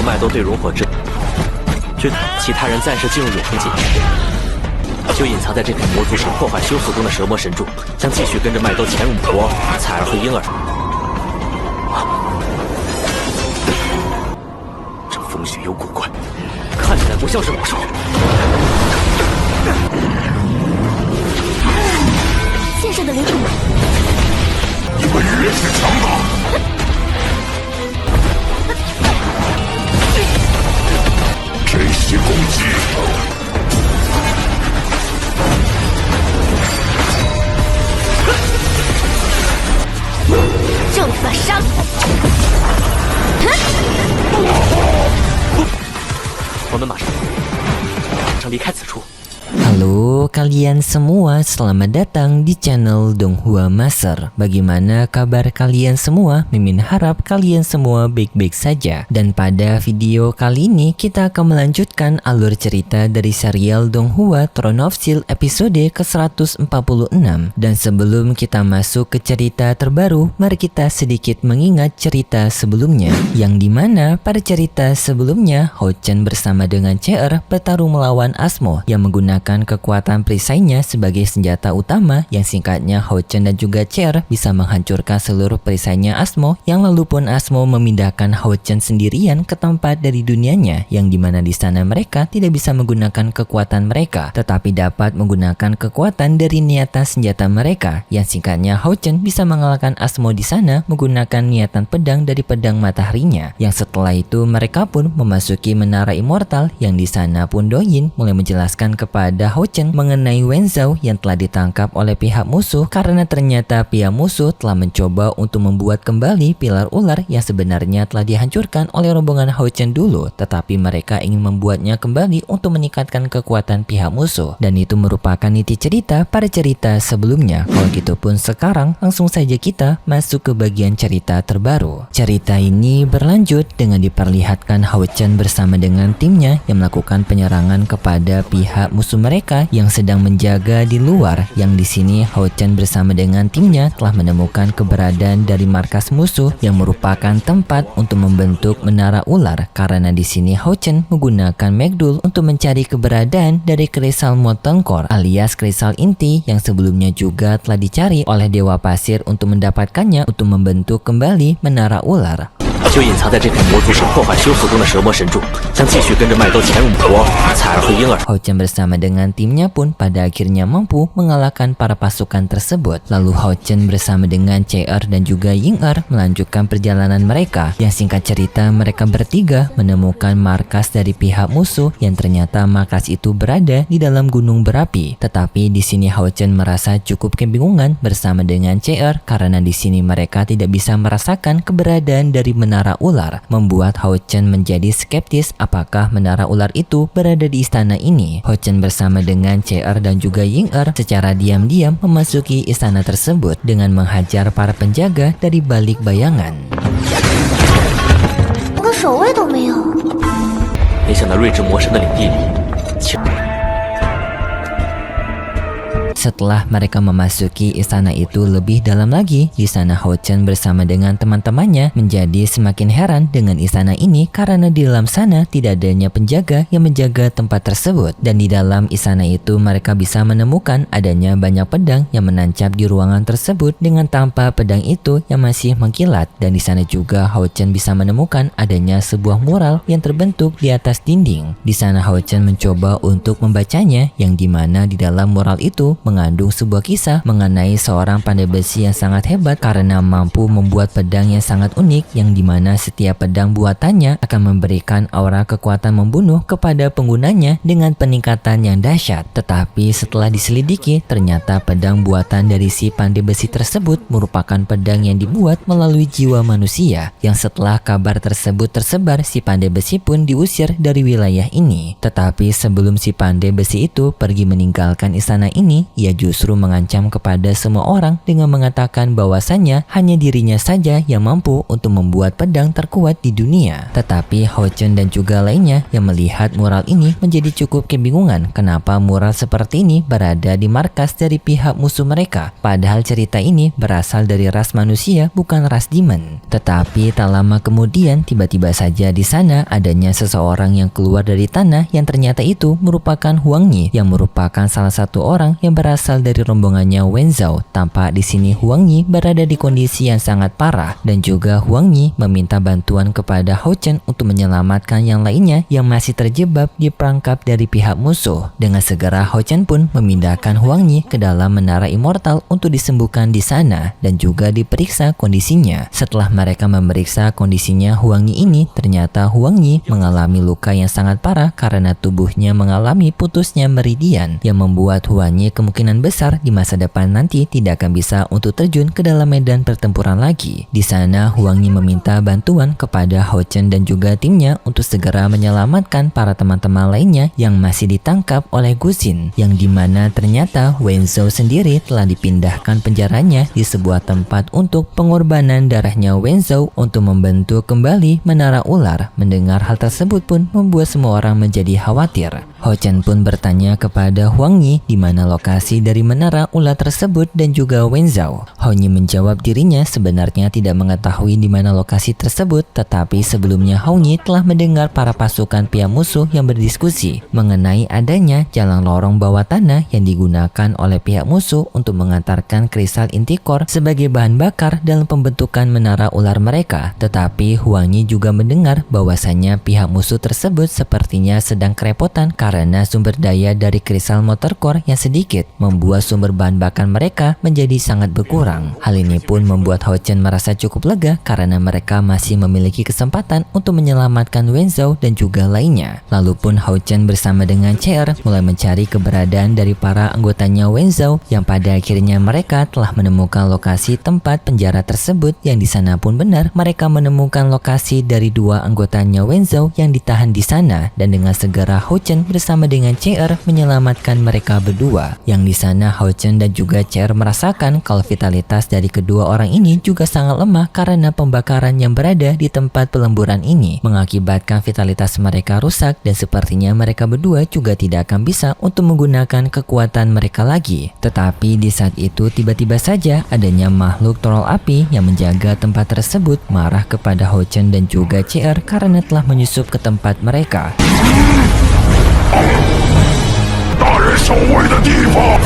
麦斗对熔火之，其他人暂时进入永恒境，就隐藏在这片魔族神破坏修复中的蛇魔神柱，将继续跟着麦斗潜入魔彩儿和婴儿。这风雪有古怪，看起来不像是魔兽。线上的灵宠，你们越是强大，这些攻击正法伤。我们马上离开此处。 Halo kalian semua, selamat datang di channel Donghua Master. Bagaimana kabar kalian semua? Mimin harap kalian semua baik-baik saja. Dan pada video kali ini kita akan melanjutkan alur cerita dari serial Donghua Throne of Steel episode ke-146. Dan sebelum kita masuk ke cerita terbaru, mari kita sedikit mengingat cerita sebelumnya. Yang dimana pada cerita sebelumnya, Hao Chen bersama dengan CR bertarung melawan Asmo yang menggunakan kekuatan perisainya sebagai senjata utama, yang singkatnya Hao Chen dan juga CR bisa menghancurkan seluruh perisainya Asmo, yang lalu pun Asmo memindahkan Hao Chen sendirian ke tempat dari dunianya, yang dimana di sana mereka tidak bisa menggunakan kekuatan mereka, tetapi dapat menggunakan kekuatan dari niatan senjata mereka, yang singkatnya Hao Chen bisa mengalahkan Asmo di sana menggunakan niatan pedang dari pedang mataharinya, yang setelah itu mereka pun memasuki menara immortal, yang di sana pun Douyin mulai menjelaskan kepada Hao Chen mengenai Wen Zhao yang telah ditangkap oleh pihak musuh, karena ternyata pihak musuh telah mencoba untuk membuat kembali pilar ular yang sebenarnya telah dihancurkan oleh rombongan Hao Chen dulu, tetapi mereka ingin membuatnya kembali untuk meningkatkan kekuatan pihak musuh, dan itu merupakan inti cerita pada cerita sebelumnya. Kalau gitu pun sekarang langsung saja kita masuk ke bagian cerita terbaru. Cerita ini berlanjut dengan diperlihatkan Hao Chen bersama dengan timnya yang melakukan penyerangan kepada pihak musuh mereka yang sedang menjaga di luar, yang di sini Hao Chen bersama dengan timnya telah menemukan keberadaan dari markas musuh yang merupakan tempat untuk membentuk menara ular, karena di sini Hao Chen menggunakan Magdul untuk mencari keberadaan dari kristal Motengkor alias kristal inti yang sebelumnya juga telah dicari oleh Dewa Pasir untuk mendapatkannya untuk membentuk kembali menara ular. 就隐藏在这片魔族神破坏修复中的蛇魔神柱，将继续跟着麦兜潜入魔彩儿和婴儿。 Hao Chen bersama dengan timnya pun pada akhirnya mampu mengalahkan para pasukan tersebut. Lalu Hao Chen bersama dengan CR dan juga Ying-Er melanjutkan perjalanan mereka, yang singkat cerita mereka bertiga menemukan markas dari pihak musuh, yang ternyata markas itu berada di dalam gunung berapi. Tetapi di sini Hao Chen merasa cukup kebingungan bersama dengan CR, karena di sini mereka tidak bisa merasakan keberadaan dari menara ular, membuat Hao Chen menjadi skeptis apakah menara ular itu berada di istana ini. Hao Chen bersama dengan CR dan juga Ying-Er secara diam-diam memasuki istana tersebut dengan menghajar para penjaga dari balik bayangan. 个守卫都没有。没想到睿智魔神的领地里， Setelah mereka memasuki istana itu lebih dalam lagi, di sana Hao Chen bersama dengan teman-temannya menjadi semakin heran dengan istana ini, karena di dalam sana tidak adanya penjaga yang menjaga tempat tersebut, dan di dalam istana itu mereka bisa menemukan adanya banyak pedang yang menancap di ruangan tersebut dengan tanpa pedang itu yang masih mengkilat, dan di sana juga Hao Chen bisa menemukan adanya sebuah mural yang terbentuk di atas dinding. Di sana Hao Chen mencoba untuk membacanya, yang dimana di dalam mural itu mengandung sebuah kisah mengenai seorang pandai besi yang sangat hebat karena mampu membuat pedang yang sangat unik, yang dimana setiap pedang buatannya akan memberikan aura kekuatan membunuh kepada penggunanya dengan peningkatan yang dahsyat. Tetapi setelah diselidiki, ternyata pedang buatan dari si pandai besi tersebut merupakan pedang yang dibuat melalui jiwa manusia, yang setelah kabar tersebut tersebar, si pandai besi pun diusir dari wilayah ini. Tetapi sebelum si pandai besi itu pergi meninggalkan istana ini, ia justru mengancam kepada semua orang dengan mengatakan bahwasannya hanya dirinya saja yang mampu untuk membuat pedang terkuat di dunia. Tetapi Hao Chen dan juga lainnya yang melihat mural ini menjadi cukup kebingungan kenapa mural seperti ini berada di markas dari pihak musuh mereka. Padahal cerita ini berasal dari ras manusia, bukan ras demon. Tetapi tak lama kemudian tiba-tiba saja di sana adanya seseorang yang keluar dari tanah yang ternyata itu merupakan Huang Yi yang merupakan salah satu orang yang berasal dari rombongannya Wen Zhao. Tampak di sini Huang Yi berada di kondisi yang sangat parah dan juga Huang Yi meminta bantuan kepada Hao Chen untuk menyelamatkan yang lainnya yang masih terjebak di perangkap dari pihak musuh. Dengan segera Hao Chen pun memindahkan Huang Yi ke dalam menara immortal untuk disembuhkan di sana dan juga diperiksa kondisinya. Setelah mereka memeriksa kondisinya Huang Yi ini, ternyata Huang Yi mengalami luka yang sangat parah karena tubuhnya mengalami putusnya meridian yang membuat Huang Yi kemungkinan besar di masa depan nanti tidak akan bisa untuk terjun ke dalam medan pertempuran lagi. Di sana Huang Yi meminta bantuan kepada Hao Chen dan juga timnya untuk segera menyelamatkan para teman-teman lainnya yang masih ditangkap oleh Gu Xin, yang dimana ternyata Wen Zhao sendiri telah dipindahkan penjaranya di sebuah tempat untuk pengorbanan darahnya Wen Zhao untuk membentuk kembali menara ular. Mendengar hal tersebut pun membuat semua orang menjadi khawatir. Hao Chen pun bertanya kepada Huang Yi di mana lokasi dari menara ular tersebut dan juga Wen Zhao. Huang Yi menjawab dirinya sebenarnya tidak mengetahui di mana lokasi tersebut, tetapi sebelumnya Huang Yi telah mendengar para pasukan pihak musuh yang berdiskusi mengenai adanya jalan lorong bawah tanah yang digunakan oleh pihak musuh untuk mengantarkan kristal intikor sebagai bahan bakar dalam pembentukan menara ular mereka. Tetapi Huang Yi juga mendengar bahwasannya pihak musuh tersebut sepertinya sedang kerepotan karena sumber daya dari kristal motor core yang sedikit membuat sumber bahan bakar mereka menjadi sangat berkurang. Hal ini pun membuat Hao Chen merasa cukup lega karena mereka masih memiliki kesempatan untuk menyelamatkan Wen Zhao dan juga lainnya. Lalu pun Hao Chen bersama dengan CR mulai mencari keberadaan dari para anggotanya Wen Zhao yang pada akhirnya mereka telah menemukan lokasi tempat penjara tersebut, yang di sana pun benar mereka menemukan lokasi dari dua anggotanya Wen Zhao yang ditahan di sana, dan dengan segera Hao Chen bersama dengan CR menyelamatkan mereka berdua. Yang di sana Hao Chen dan juga CR merasakan kalau vitalitas dari kedua orang ini juga sangat lemah karena pembakaran yang berada di tempat pelemburan ini mengakibatkan vitalitas mereka rusak, dan sepertinya mereka berdua juga tidak akan bisa untuk menggunakan kekuatan mereka lagi. Tetapi di saat itu tiba-tiba saja adanya makhluk troll api yang menjaga tempat tersebut marah kepada Hao Chen dan juga CR karena telah menyusup ke tempat mereka. 大人守卫的地方。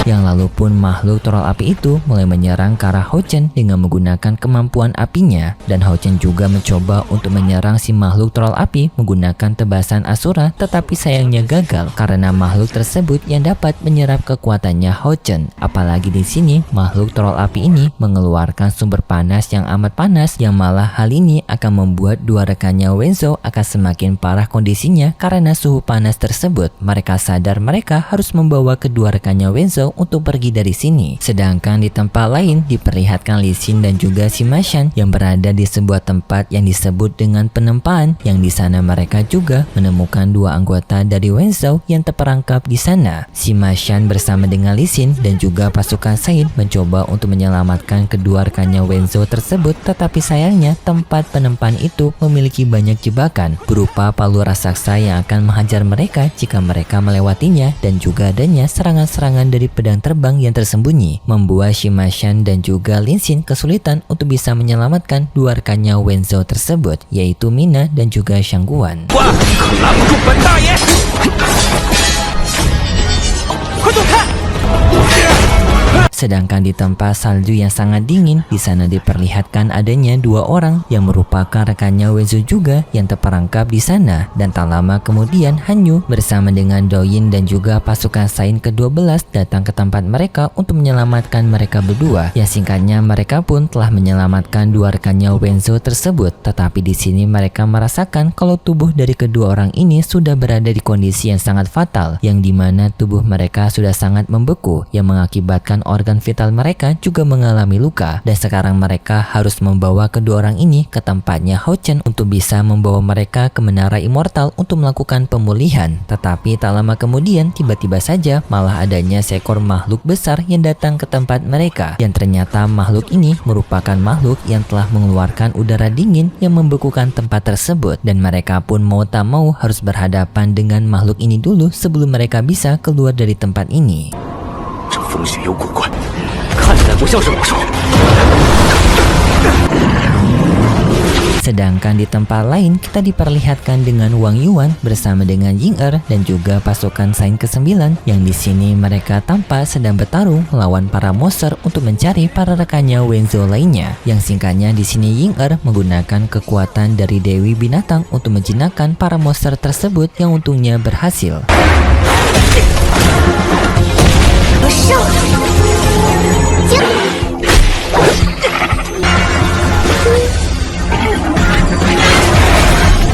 Yang lalu pun makhluk troll api itu mulai menyerang ke arah Hao Chen dengan menggunakan kemampuan apinya, dan Hao Chen juga mencoba untuk menyerang si makhluk troll api menggunakan tebasan Asura, tetapi sayangnya gagal karena makhluk tersebut yang dapat menyerap kekuatannya Hao Chen. Apalagi di sini makhluk troll api ini mengeluarkan sumber panas yang amat panas, yang malah hal ini akan membuat dua rekannya Wen Zhao akan semakin parah kondisinya karena suhu panas tersebut. Mereka sadar mereka harus membawa kedua rekannya Wen Zhao untuk pergi dari sini. Sedangkan di tempat lain diperlihatkan Li Xin dan juga Sima Shan yang berada di sebuah tempat yang disebut dengan penempaan, yang di sana mereka juga menemukan dua anggota dari Wen Zhao yang terperangkap di sana. Sima Shan bersama dengan Li Xin dan juga pasukan Said mencoba untuk menyelamatkan kedua rekannya Wen Zhao tersebut, tetapi sayangnya tempat penempaan itu memiliki banyak jebakan berupa palu raksasa yang akan menghajar mereka jika mereka melewatinya, dan juga adanya serangan-serangan dari pedang terbang yang tersembunyi, membuat Sima Shan dan juga Lin Xin kesulitan untuk bisa menyelamatkan dua rekannya Wen Zhao tersebut, yaitu Mina dan juga Shangguan. Wah, 拦不住本大爷！快躲开！ Sedangkan di tempat salju yang sangat dingin, di sana diperlihatkan adanya dua orang yang merupakan rekannya Wen Zhao juga yang terperangkap di sana, dan tak lama kemudian Hanyu bersama dengan Douyin dan juga pasukan Sain ke-12 datang ke tempat mereka untuk menyelamatkan mereka berdua. Ya singkatnya mereka pun telah menyelamatkan dua rekannya Wen Zhao tersebut, tetapi di sini mereka merasakan kalau tubuh dari kedua orang ini sudah berada di kondisi yang sangat fatal, yang dimana tubuh mereka sudah sangat membeku yang mengakibatkan organ organ vital mereka juga mengalami luka, dan sekarang mereka harus membawa kedua orang ini ke tempatnya Hao Chen untuk bisa membawa mereka ke Menara Immortal untuk melakukan pemulihan. Tetapi tak lama kemudian tiba-tiba saja malah adanya seekor makhluk besar yang datang ke tempat mereka, dan ternyata makhluk ini merupakan makhluk yang telah mengeluarkan udara dingin yang membekukan tempat tersebut, dan mereka pun mau tak mau harus berhadapan dengan makhluk ini dulu sebelum mereka bisa keluar dari tempat ini. 这风雪有古怪，看起来不像是魔兽。 Sedangkan di tempat lain kita diperlihatkan dengan Wang Yuan bersama dengan Ying-Er dan juga pasukan Saint ke-9 yang di sini mereka tampak sedang bertarung melawan para monster untuk mencari para rekannya Wenzhou lainnya. Yang singkatnya di sini Ying-Er menggunakan kekuatan dari Dewi Binatang untuk menjinakkan para monster tersebut yang untungnya berhasil.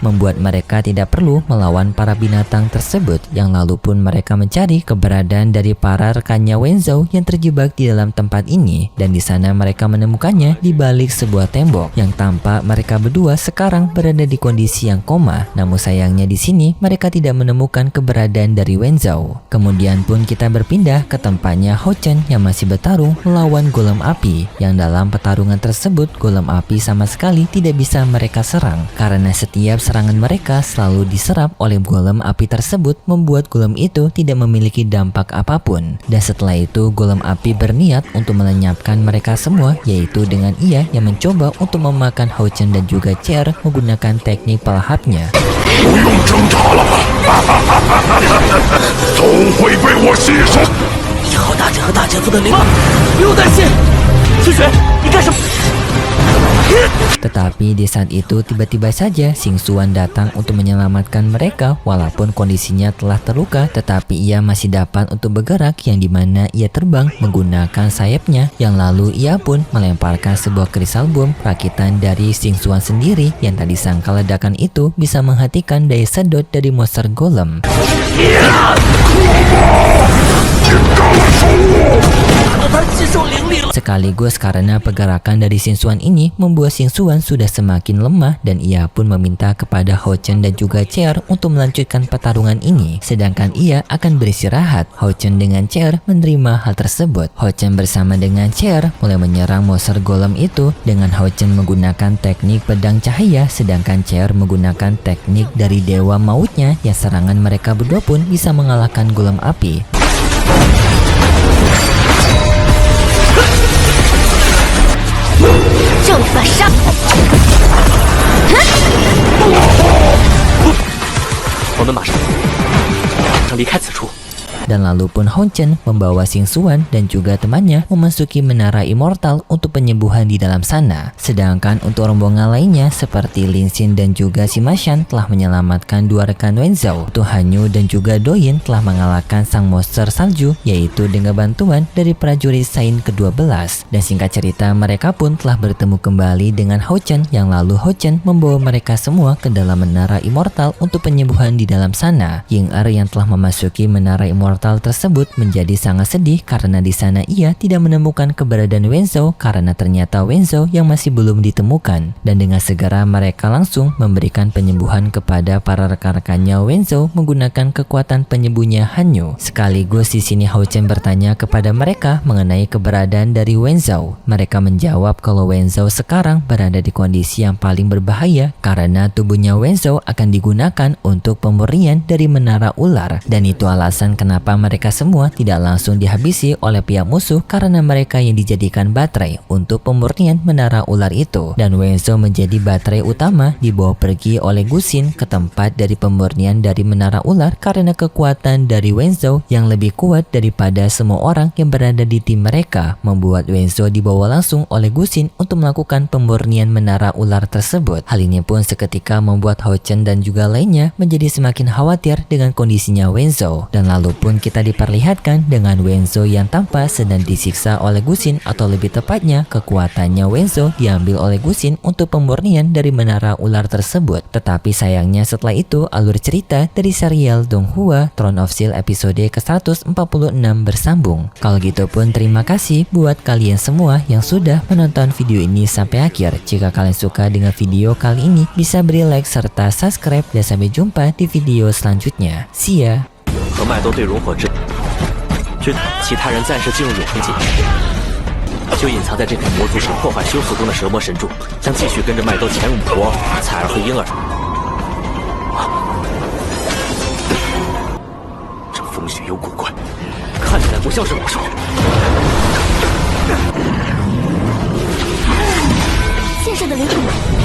Membuat mereka tidak perlu melawan para binatang tersebut, yang lalu pun mereka mencari keberadaan dari para rekannya Wenzhou yang terjebak di dalam tempat ini, dan di sana mereka menemukannya di balik sebuah tembok yang tampak mereka berdua sekarang berada di kondisi yang koma. Namun sayangnya di sini mereka tidak menemukan keberadaan dari Wenzhou. Kemudian pun kita berpindah ke tempatnya Hao Chen yang masih bertarung melawan golem api, yang dalam pertarungan tersebut golem api sama sekali tidak bisa mereka serang karena setiap serangan mereka selalu diserap oleh golem api tersebut, membuat golem itu tidak memiliki dampak apapun. Dan setelah itu golem api berniat untuk melenyapkan mereka semua, yaitu dengan ia yang mencoba untuk memakan Hao Chen dan juga Cher menggunakan teknik pelahapnya. 不用挣扎了吧，都会被我吸收。以后大姐和大姐夫的灵啊，不用担心。清雪，你干什么？ Tetapi di saat itu tiba-tiba saja Xing Xuan datang untuk menyelamatkan mereka. Walaupun kondisinya telah terluka, tetapi ia masih dapat untuk bergerak, yang dimana ia terbang menggunakan sayapnya, yang lalu ia pun melemparkan sebuah kristal bom rakitan dari Xing Xuan sendiri, yang tadi sangka ledakan itu bisa menghentikan daya sedot dari monster golem. Sekaligus karena pergerakan dari Xing Xuan ini membuat Xing Xuan sudah semakin lemah, dan ia pun meminta kepada Hao Chen dan juga Cher untuk melanjutkan pertarungan ini, sedangkan ia akan beristirahat. Hao Chen dengan Cher menerima hal tersebut. Hao Chen bersama dengan Cher mulai menyerang monster golem itu dengan Hao Chen menggunakan teknik pedang cahaya, sedangkan Cher menggunakan teknik dari dewa mautnya, yang serangan mereka berdua pun bisa mengalahkan golem api. Dan lalu pun Hao Chen membawa Xing Xuan dan juga temannya memasuki Menara Immortal untuk penyembuhan di dalam sana. Sedangkan untuk rombongan lainnya seperti Lin Xin dan juga Sima Shan telah menyelamatkan dua rekan Wenzhou. Tu Hanyu dan juga Doyin telah mengalahkan sang monster salju, yaitu dengan bantuan dari prajurit Saint ke-12. Dan singkat cerita mereka pun telah bertemu kembali dengan Hao Chen, yang lalu Hao Chen membawa mereka semua ke dalam Menara Immortal untuk penyembuhan di dalam sana. Ying-Er yang telah memasuki Menara Immortal tersebut menjadi sangat sedih karena di sana ia tidak menemukan keberadaan Wenzhou, karena ternyata Wenzhou yang masih belum ditemukan. Dan dengan segera mereka langsung memberikan penyembuhan kepada para rekan-rekannya Wenzhou menggunakan kekuatan penyembuhnya Hanyu. Sekaligus di sini Hao Chen bertanya kepada mereka mengenai keberadaan dari Wenzhou. Mereka menjawab kalau Wenzhou sekarang berada di kondisi yang paling berbahaya karena tubuhnya Wenzhou akan digunakan untuk pemurnian dari menara ular, dan itu alasan kenapa mereka semua tidak langsung dihabisi oleh pihak musuh karena mereka yang dijadikan baterai untuk pemurnian menara ular itu. Dan Wenzhou menjadi baterai utama dibawa pergi oleh Guxin ke tempat dari pemurnian dari menara ular karena kekuatan dari Wenzhou yang lebih kuat daripada semua orang yang berada di tim mereka, membuat Wenzhou dibawa langsung oleh Guxin untuk melakukan pemurnian menara ular tersebut. Hal ini pun seketika membuat Hao Chen dan juga lainnya menjadi semakin khawatir dengan kondisinya Wenzhou. Dan lalu pun namun kita diperlihatkan dengan Wenzo yang tampak sedang disiksa oleh Gusin, atau lebih tepatnya kekuatannya Wenzo diambil oleh Gusin untuk pemurnian dari menara ular tersebut. Tetapi sayangnya setelah itu alur cerita dari serial Donghua Throne of Steel episode ke-146 bersambung. Kalau gitu pun terima kasih buat kalian semua yang sudah menonton video ini sampai akhir. Jika kalian suka dengan video kali ini, bisa beri like serta subscribe, dan sampai jumpa di video selanjutnya. See ya! 和麦兜对熔火之，其他人暂时进入永恒境，就隐藏在这片魔族神破坏修复中的蛇魔神柱，将继续跟着麦兜潜入母国彩儿和婴儿。这风雪有古怪，看起来不像是魔兽。现世的灵宠。